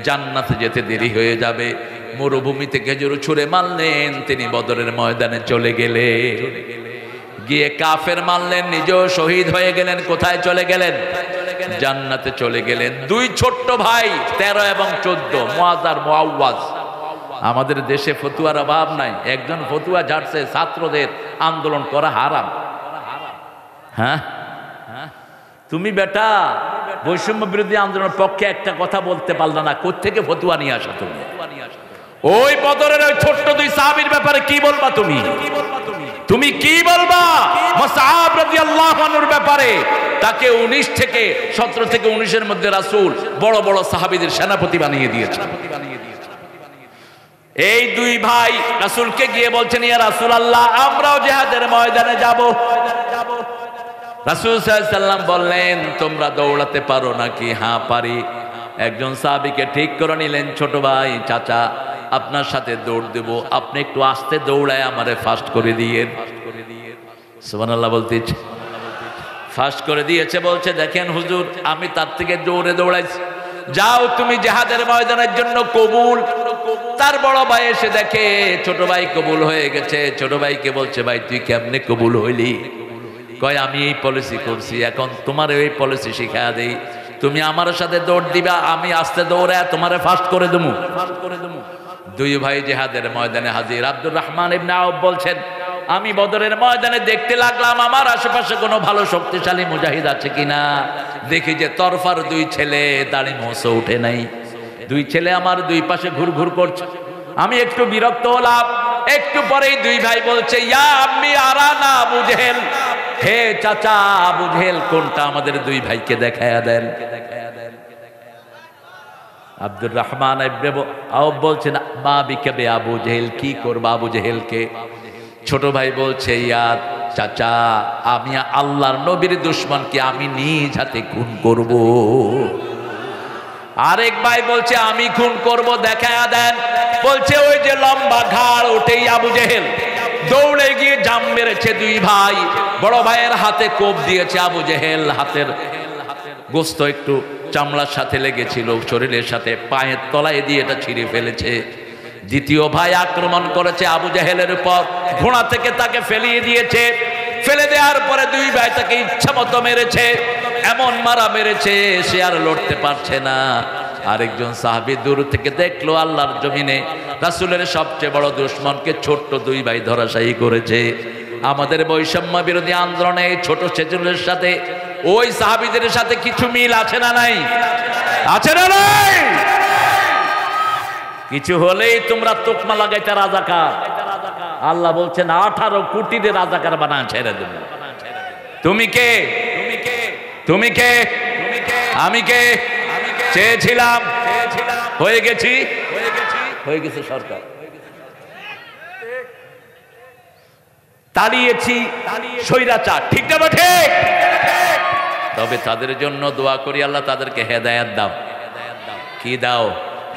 জান্নাতে যেতে দেরি হয়ে যাবে। মরুভূমিতে খেজুর ছুঁড়ে মারলেন, তিনি বদরের ময়দানে চলে গেলেন। গিয়ে কাফের মারলেন, নিজেও শহীদ হয়ে গেলেন। কোথায় চলে গেলেন? জান্নাতে চলে গেলেন। দুই ছোট্ট ভাই 13 এবং 14, মুআয আর মুআওয়াজ। আমাদের দেশে ফতুয়ার অভাব নাই। একজন ফতুয়া ঝাড়ছে ছাত্রদের আন্দোলন করা হারাম। হ্যাঁ, তুমি বেটা বৈষম্য বিরোধী আন্দোলনের পক্ষে একটা কথা বলতে পারলা না, কোত্থেকে ফতুয়া নিয়ে আসা তুমি? ওই বদরের ওই ছোট্ট দুই সাহাবীর ব্যাপারে কি বলবা তুমি? তুমি কি বলবা মুসআব রাদিয়াল্লাহু আনহুর ব্যাপারে? তাকে 19 থেকে 17 থেকে 19-এর মধ্যে রাসূল বড় বড় সাহাবীদের সেনাপতি বানিয়ে দিয়েছেন। এই দুই ভাই রাসূলকে গিয়ে বলছেন, ইয়া রাসূলুল্লাহ, আমরাও জিহাদের ময়দানে যাব। রাসূল সাল্লাল্লাহু আলাইহি সাল্লাম বললেন, তোমরা দৌড়াতে পারো নাকি? হ্যাঁ পারি। একজন সাহাবীকে ঠিক করে নিলেন, ছোট ভাই, চাচা আপনার সাথে দৌড় দেব, আপনি একটু আস্তে দৌড়ায় আমারে ফাস্ট করে দিয়েন। সুবহানাল্লাহ বলতে ফাস্ট করে দিয়েছে। বলছে, দেখেন হুজুর, আমি তার থেকে জোরে দৌড়াইছি, যাও তুমি জিহাদের ময়দানের জন্য কবুল। তার বড় ভাই এসে দেখে ছোট ভাই কবুল হয়ে গেছে। ছোট ভাইকে বলছে, ভাই তুই কেমনে কবুল হইলি? কয়, আমি এই পলিসি করছি, এখন তোমার ওই পলিসি শিখা দেই। তুমি আমার সাথে দৌড় দিবা, আমি আস্তে দৌড়ায় তোমারে ফাস্ট করে দেবো। দুই ভাই জিহাদের ময়দানে হাজির। আব্দুর রহমান ইবনে আউফ বলছেন, আমি বদরের ময়দানে দেখতে লাগলাম আমার আশেপাশে কোনো ভালো শক্তিশালী মুজাহিদ আছে কিনা। দেখি যে তরফার দুই ছেলে, দাড়ি মোছে উঠে নাই। দুই ছেলে আমার দুই পাশে ঘুরঘুর করছে। আমি একটু বিরক্ত হলাম। একটু পরেই দুই ভাই বলছে, ইয়া আম্মি আরানা আবু জেহেল, হে চাচা আবু জেহেল কোনটা, আমাদের দুই ভাইকে দেখায়া দেন। আব্দুর রহমান ইবনে আউফ বলছেন, মা বিকাবে আবু জেহেল, কি করবা আবু জেহেলকে? ছোট ভাই বলছে, ইয়া চাচা, আমি আল্লাহর নবীর দুশমনকে আমি নিজ হাতে খুন করব। আরেক ভাই বলছে, আমি খুন করব, দেখায়া দেন। বলছে, ওই যে লম্বা ঘাড়, ওঠেই আবু জেহেল। দৌড়ে গিয়ে জাম মেরেছে দুই ভাই। বড় ভাইয়ের হাতে কোপ দিয়েছে। আবু জেহেল হাতের গোস্ত একটু চামড়ার সাথে লেগেছিল, শরীরের সাথে পায়ের তলায় দিয়ে এটা ছিঁড়ে ফেলেছে। দ্বিতীয় ভাই আক্রমণ করেছে আবু জেহেলের উপর, ঘোড়া থেকে তাকে ফেলিয়ে দিয়েছে। ফেলে দেওয়ার পরে দুই ভাই তাকে ইচ্ছা মতো মেরেছে, এমন মারা মেরেছে সে আর লড়তে পারছে না। আরেকজন সাহাবী দূর থেকে দেখলো আল্লাহর জমিনে রাসূলের সবচেয়ে বড় দুশমনকে ছোট্ট দুই ভাই ধরাশায়ী করেছে। আমাদের বৈষম্য বিরোধী আন্দোলনে এই ছোট ছেলেদের সাথে ওই সাহাবীদের সাথে কিছু মিল আছে না নাই? আছে না নাই? কিছু হলেই তোমরা তোকমা লাগাইতে রাজাকার। আল্লাহ বলছেন 18 কোটিতে রাজাকার বানায় ছেড়ে দেব। তুমি কে? তুমি কে? আমি কে? চেয়েছিলাম, হয়ে গেছি, হয়ে গেছে সরকার। তাড়িয়েছি স্বৈরাচার, ঠিক না ঠিক? তবে তাদের জন্য দোয়া করি, আল্লাহ তাদেরকে হেদায়েত দাও। কি দাও?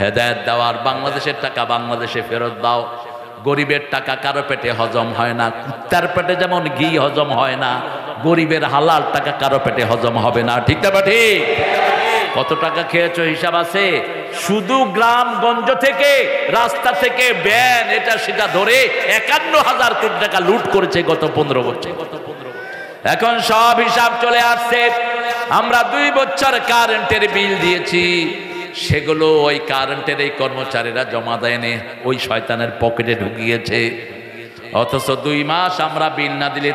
হেদায়েত দাও। আর বাংলাদেশের টাকা বাংলাদেশে ফেরত দাও। গরিবের টাকা কারো পেটে হজম হয় না। কুত্তার পেটে যেমন ঘি হজম হয় না, গরিবের হালাল টাকা কারো পেটে হজম হবে না, ঠিক না ঠিক? কত টাকা খেয়েছো হিসাব আছে? শুধু গ্রামগঞ্জ থেকে, রাস্তা থেকে, ব্যান এটা সেটা ধরে 51,000 কোটি টাকা লুট করেছে গত 15 বছর। এখন সব হিসাব চলে আসছে। আমরা 2 বছর কারেন্টের বিল দিয়েছি, সেগুলো ওই কারেন্টের এই কর্মচারীরা জমা দেয়নি, ওই শয়তানের পকেটে ঢুকিয়েছে। অথচ 2 মাস আমরা বিল না দিলে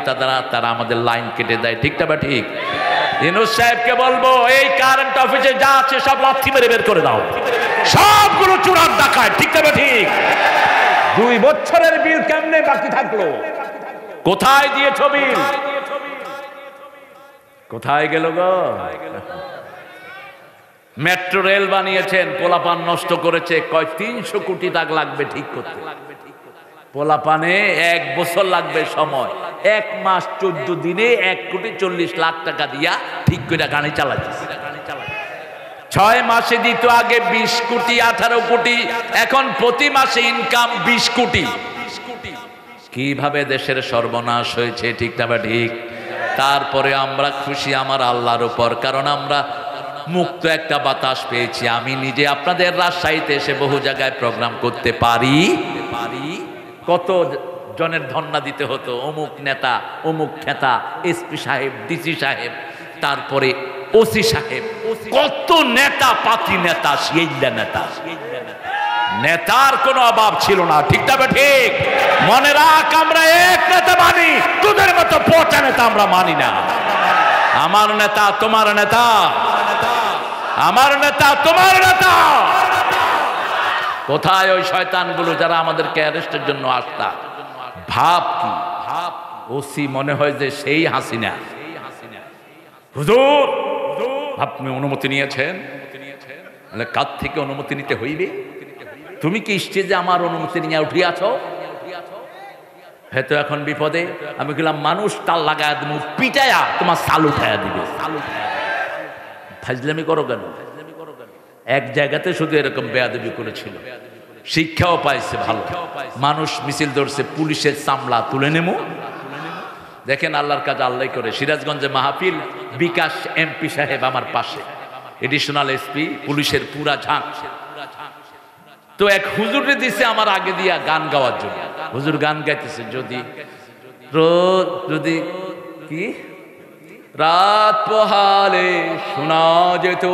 তারা আমাদের লাইন কেটে দেয়, ঠিক না ঠিক? ইউনূস সাহেবকে বলবো, এই কারেন্ট অফিসে যা আছে সব লাথি মেরে বের করে দাও, সবগুলো চোরার ডাকাত, ঠিক না ঠিক? 2 বছরের বিল কেমনে বাকি থাকলো? কোথায় দিয়েছো বিল? কোথায় গেল গো? মেট্রো রেল বানিয়েছেন, পোলাপান নষ্ট করেছে, কয় 300 কোটি টাকা লাগবে ঠিক করতে। পোলাপানে 1 বছর লাগবে সময়, 1 মাস 14 দিনে 1,40,00,000 টাকা দিয়া ঠিক করে গাড়ি চালাচ্ছে। 6 মাসে দিত আগে 20 কোটি, 18 কোটি, এখন প্রতি মাসে ইনকাম 20 কোটি। কিভাবে দেশের সর্বনাশ হয়েছে, ঠিক না ঠিক? তারপরে আমরা খুশি আমার আল্লাহর উপর, কারণ আমরা মুক্ত একটা বাতাস পেয়েছি। আমি নিজে আপনাদের রাজশাহীতে এসে বহু জায়গায় প্রোগ্রাম করতে পারি। কত জনের ধন্না দিতে হতো, অমুক নেতা, অমুক খেতা, এসপি সাহেব, ডিসি সাহেব, তারপরে ওসি সাহেব, কত নেতা পাতি নেতা, সেইলা নেতা। নেতার কোনো অভাব ছিল না, ঠিক তবে ঠিক। মনে রাখ, আমরা এক নেতা মানি, তোদের মতো পচা নেতা আমরা মানি না। আমার নেতা তোমার নেতা, আমার নেতা তোমার নেতা। কোথায় ওই শয়তানগুলো যারা আমাদেরকে অ্যারেস্টের জন্য আসতা? ভাব কি ভাব, ওসি মনে হয় যে সেই হাসিনা। হুজুর, আপনি অনুমতি নিয়েছেন? কার থেকে অনুমতি নিতে হইবে? তুমি কি স্টেজে আমার অনুমতি নিয়ে উঠিয়াছ? হয়তো এখন বিপদে। আমি বললাম, মানুষ তাল লাগায় দেবো, পিটায়া তোমার সাল উঠাইয়া দিবে। ফাজলামি করো কেন? এক জায়গাতে শুধু এরকম বেয়াদবি করেছিল, শিক্ষাও পাইছে ভালো। মানুষ মিছিল ধরছে, পুলিশের চামড়া তুলে নেমো। দেখেন আল্লাহর কাজ আল্লাহ করে। সিরাজগঞ্জে মাহফিল, বিকাশ এমপি সাহেব আমার পাশে, এডিশনাল এসপি, পুলিশের পুরা ঝাঁক। তো এক হুজুরে দিছে আমার আগে দিয়া গান গাওয়ার জন্য। হুজুর গান গাইতেছে, যদি কি রাত পোহালে শোনা যেত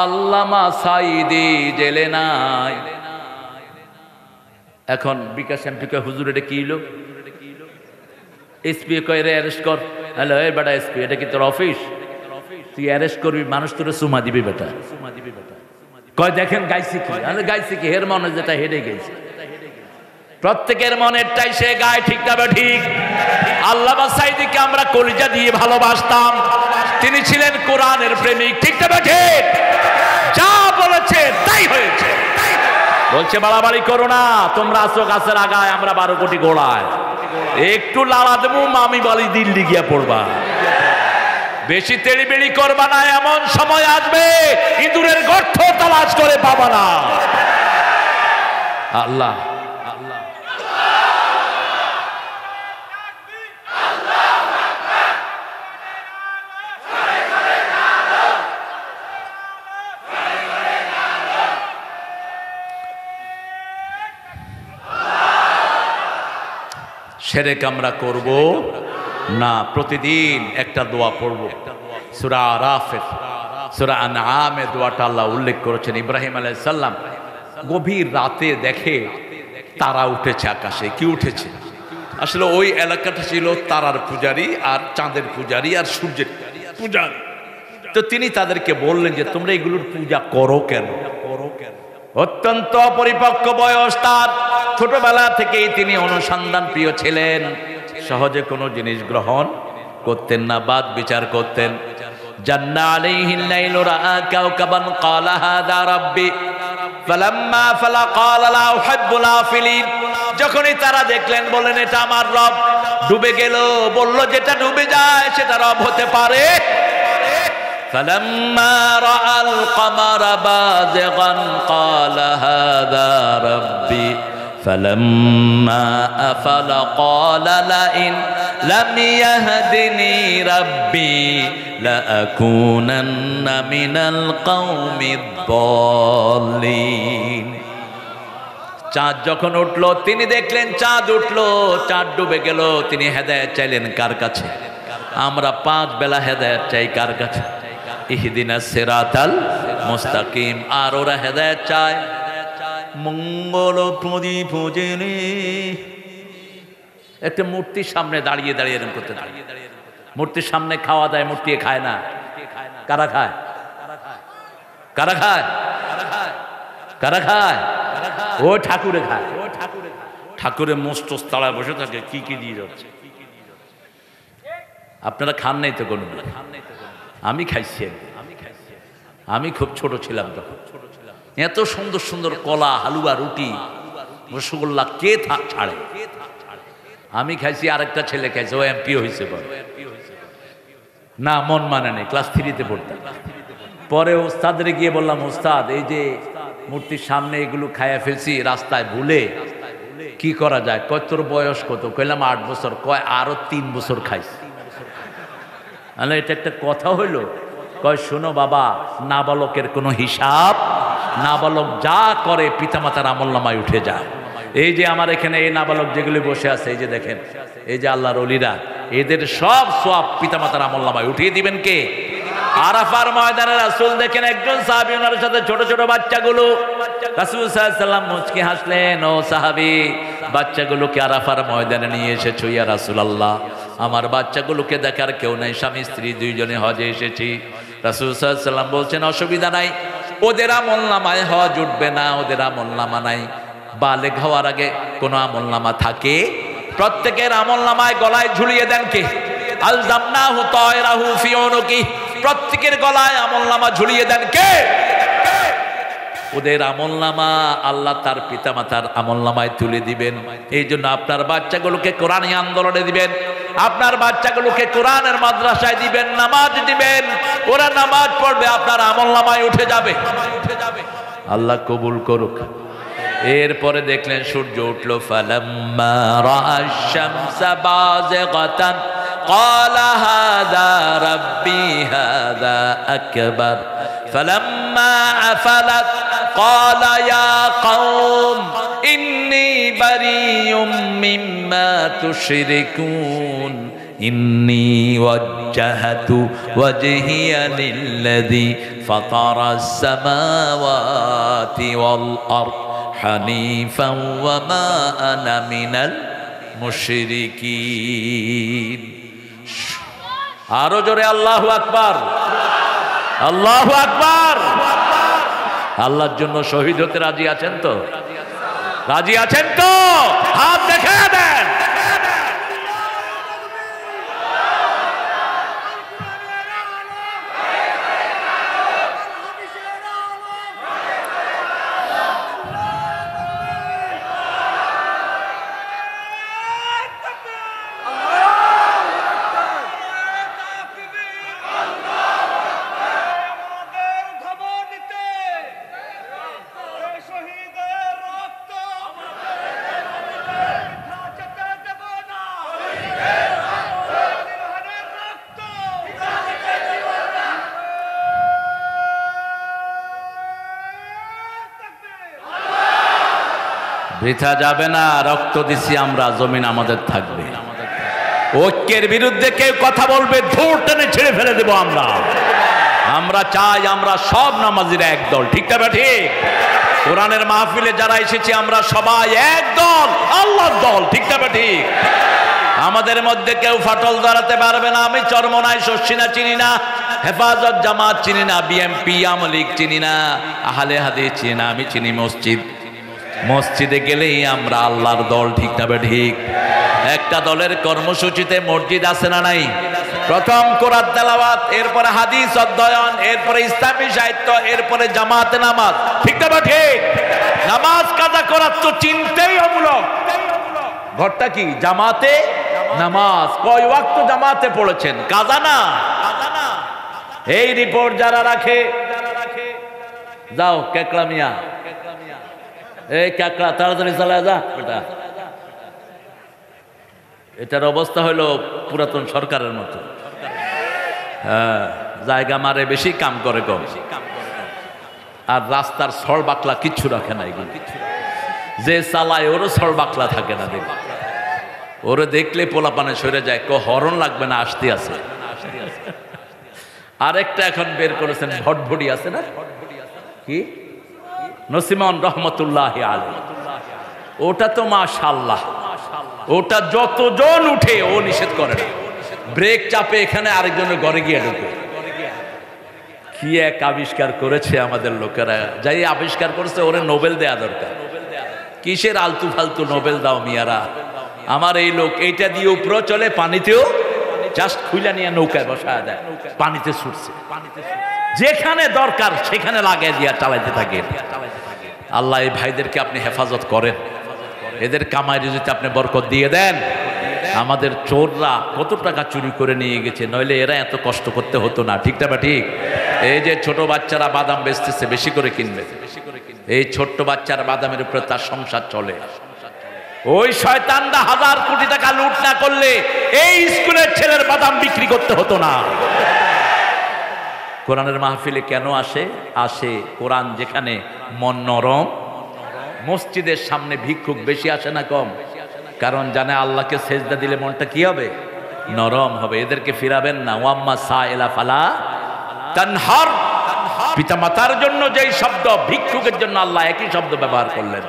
আল্লামা সাইদি জেলে নাই। এখন বিকাশ এমপি কয়, হুজুর এটা কি হলো? এসপি কয়, রে অ্যারেস্ট কর। হ্যালো, এই বেটা এসপি, এটা কি তোর অফিস? তুই অ্যারেস্ট করবি, মানুষ তোরে সুমা দিবি বেটা। কয় দেখেন গাইছি কি? গাইছি কি? হের মনে যেটা হেরে গেছে। প্রত্যেকের মনেরটাই সে গায়, ঠিক না ঠিক? আল্লামা সাইদিকে আমরা কলিজা দিয়ে ভালোবাসতাম। তিনি ছিলেন কোরআনের প্রেমিক, ঠিক না ঠিক? যা বলেছে তাই হয়েছে। বলছে বাড়াবাড়ি করো না, তোমরা আছো গাছের আগায়, আমরা 12 কোটি গোড়ায়। একটু লাড়া দেবো, মামি বালি দিল্লি গিয়া পড়বা। বেশি তেড়িবেড়ি করবা না, এমন সময় আসবে ইঁদুরের গর্ত তালাশ করে পাবা না। আল্লাহ শিরক আমরা করব না। প্রতিদিন একটা দোয়া পড়ব। সূরা আরাফের, সূরা আনআমে দোয়াটা আল্লাহ উল্লেখ করেছেন। ইব্রাহিম আলাইহিস সালাম গভীর রাতে দেখে তারা উঠেছে আকাশে। কি উঠেছে? আসলে ওই এলাকাটা ছিল তারার পূজারী আর চাঁদের পূজারী আর সূর্যের পূজারী। তো তিনি তাদেরকে বললেন যে তোমরা এগুলোর পূজা করো কেন? অত্যন্ত পরিপক্ক বয়স তার, ছোটবেলা থেকেই তিনি অনুসন্ধান প্রিয় ছিলেন। সহজে কোনো জিনিস গ্রহণ করতেন না, বাদ বিচার করতেন। জান্না আলাইহিল লাইলু রাআ কাওকাবান ক্বালা হাযা রাব্বি ফালাম্মা ফালা ক্বালা লা উহিব্বুল আফিলিন। যখনই তারা দেখলেন, বললেন এটা আমার রব। ডুবে গেল, বলল যেটা ডুবে যায় সেটা রব হতে পারে। فلما رأى القمر بازغا قال هذا ربي فلما أفل قال لئن لم يهدني ربي لأكونن من القوم الضالين। চাঁদ যখন উঠলো, তিনি দেখলেন চাঁদ উঠলো, চাঁদ ডুবে গেল। তিনি হেদায়েত চাইলেন কার কাছে? আমরা 5 বেলা হেদায়েত চাই কার কাছে? ইহদিনাস সিরাতাল মুস্তাকিম। আর ওরা হেদায়েত চায় মঙ্গল প্রদীপ জেনে। একটা মূর্তির সামনে দাঁড়িয়ে দাঁড়িয়ে এরকম করতে, মূর্তির সামনে খাওয়া দেয়, মূর্তি খায় না। কারা খায়? কারা খায়? কারা খায়? ও ঠাকুরে খায়। ঠাকুরে মোস্টস তাড়ায় বসে থাকে, কি কি দিয়ে যাচ্ছে। আপনারা খান নাই তো কোনো? আমি খাইছি। আমি খুব ছোট ছিলাম তখন। এত সুন্দর সুন্দর কলা, হালুয়া, রুটি, রসগোল্লা কে ছাড়ে? আমি খাইছি, আরেকটা ছেলে খাইছে, ও এমপি হয়েছে। না, মন মানে নেই, ক্লাস 3-তে পড়তাম। পরে ওস্তাদের গিয়ে বললাম, ওস্তাদ এই যে মূর্তির সামনে এগুলো খাইয়া ফেলছি রাস্তায় ভুলে, কি করা যায়? কয় তোর বয়স কত? কইলাম 8 বছর। কয় আরো 3 বছর খাইছি। এটা একটা কথা হইল? কয় শোনো বাবা, নাবালকের কোনো হিসাব, নাবালক যা করে পিতামাতার আমলনামায় উঠে যায়। এই যে আমার এখানে এই নাবালক যেগুলি বসে আছে, এই যে দেখেন, এই যে আল্লাহর ওলিরা, এদের সব সওয়াব পিতামাতার আমলনামায় উঠিয়ে দিবেন কে? আরাফার ময়দানে রাসূল দেখেন একজন সাহাবী ওনার সাথে ছোট ছোট বাচ্চাগুলো, রাসূল সাল্লাল্লাহু আলাইহি ওয়াসাল্লাম মুচকি হাসলেন, ও সাহাবী, বাচ্চাগুলোকে আরাফার ময়দানে নিয়ে এসেছো ইয়া রাসূলুল্লাহ? আমার বাচ্চাগুলোকে দেখার কেউ নাই, স্বামী স্ত্রী দুইজনে হজে এসেছি। রাসূল সাল্লাল্লাহু আলাইহি ওয়াসাল্লাম বলছেন, অসুবিধা নাই, ওদের আমলনামায় হজ উঠবে না, ওদের আমলনামা নাই। বালেগ হওয়ার আগে কোন আমলনামা থাকে? প্রত্যেকের আমলনামায় গলায় ঝুলিয়ে দেন কে? আলজামনাহু তায়রাহু ফি উনুকি, প্রত্যেকের গলায় আমলনামা ঝুলিয়ে দেন কে? ওদের আমলনামা আল্লাহ তার পিতামাতার আমলনামায় তুলে দিবেন। এই জন্য আপনার বাচ্চাগুলোকে কোরআনী আন্দোলনে দিবেন, আপনার বাচ্চাগুলোকে কোরআনের মাদ্রাসায় দিবেন, নামাজ দিবেন, ওরা নামাজ পড়বে, আপনার আমলনামায় উঠে যাবে। আল্লাহ কবুল করুক। এরপরে দেখলেন সূর্য উঠলো, ফালাম্মা রাআশ শামসা বাযিগাতান ক্বালা হাযা রাব্বি হাযা আকবার ফালাম্মা আফালাত ক্বালা ইয়া কওম ইন্নী বারিয়ুম মিম্মা তুশরিকুন ইন্নী ওয়াজ্জাহতু ওয়াজহিয়া লিল্লাযী ফাতারাস সামাওয়াতি ওয়াল আরদ হানিফান ওয়া মা আনা মিনাল মুশরিকিন। আরো জোরে আল্লাহু আকবার, আল্লাহু আকবার। আল্লাহর জন্য শহীদ হতে রাজি আছেন তো? রাজি আছেন তো? হাত দেখে দেন। বৃথা যাবে না, রক্ত দিছি আমরা, জমিন আমাদের থাকবে। ঐক্যের বিরুদ্ধে কেউ কথা বলবে, ধূর টেনে ছেড়ে ফেলে দেব আমরা। আমরা চাই আমরা সব নামাজিরা এক দল, ঠিক না ঠিক? কোরআনের মাহফিলে যারা এসেছি আমরা সবাই এক দল, আল্লাহর দল, ঠিক না ঠিক? আমাদের মধ্যে কেউ ফাটল ধরাতে পারবে না। আমি চরমনাই শর্ষিনা চিনি না, হেফাজত জামাত চিনি না, বিএমপি আওয়ামী লীগ চিনি না, আহলে হাদিস চিনি না, আমি চিনি মসজিদ। মসজিদে গেলেই আমরা আল্লাহর দল, ঠিক না ঠিক? একটা দলের কর্মসূচিতে মসজিদ আছে না নাই? প্রথম কোরআন তেলাওয়াত, এরপরে হাদিস অধ্যয়ন, এরপরে ইসলামী সাহিত্য, এরপরে জামাতে নামাজ, ঠিক না ঠিক? নামাজ কাজা করার তো চিন্তাই অমূলক। ঘরটা কি? জামাতে নামাজ। কয় ওয়াক্ত জামাতে পড়েছেন? কাজা না। এই রিপোর্ট যারা রাখে, যাও কেকড়া মিয়া, এই কাকড়া তাড়াতাড়ি চালা যা বেটা। এটার অবস্থা হলো পুরাতন সরকারের মতো। হ্যাঁ, জায়গা মারে বেশি, কাম করে কম। আর রাস্তার সড় বাকলা কিচ্ছু রাখে না। এগুলো যে চালায় ওরও সড় বাকলা থাকে না। দেখ, ওরে দেখলে পোলাপানে সরে যায়, হরণ লাগবে না, আসতে আছে। আরেকটা এখন বের করেছেন, ভটভটি আছে না, কি নসিমন রহমতুল্লাহ আলাইহি, ওটা তো মাশাআল্লাহ, ওটা যতজন উঠে ও নিষেধ করে না, ব্রেক চাপে এখানে আরেকজনের ঘরে গিয়ে ঢুকে। কি এক আবিষ্কার করেছে আমাদের লোকেরা, যাই আবিষ্কার করেছে ওরে নোবেল দেয়া দরকার। কিসের আলতু ফালতু নোবেল দাও মিয়ারা? আমার এই লোক এইটা দিয়ে উপরে চলে, পানিতেও জাস্ট খুইলা নিয়ে নৌকায় বসায় দেয়, পানিতে ছুটছে, যেখানে দরকার সেখানে লাগাই দিয়া চালাইতে থাকে। আল্লাহ এই ভাইদেরকে আপনি হেফাজত করেন, এদের কামাই রুজিতে আপনি বরকত দিয়ে দেন। আমাদের চোররা কত টাকা চুরি করে নিয়ে গেছে, নইলে এরা এত কষ্ট করতে হতো না, ঠিক না ঠিক? এই যে ছোট বাচ্চারা বাদাম বেচতেছে, বেশি করে কিনবে, এই ছোট্ট বাচ্চার বাদামের উপরে তার সংসার চলে। ওই শয়তানরা 1000 কোটি টাকা লুট না করলে এই স্কুলের ছেলের বাদাম বিক্রি করতে হতো না। কোরআনের মাহফিলে কেন আসে? আসে কোরআন যেখানে মন নরম, মসজিদের সামনে ভিক্ষুক বেশি আসে না কম? কারণ জানে আল্লাহকে সেজদা দিলে মনটা কি হবে? নরম হবে। এদেরকে ফিরাবেন না। ওয়াম্মা সাইলা ফালা তানহার। পিতামাতার জন্য যেই শব্দ, ভিক্ষুকের জন্য আল্লাহ একই শব্দ ব্যবহার করলেন।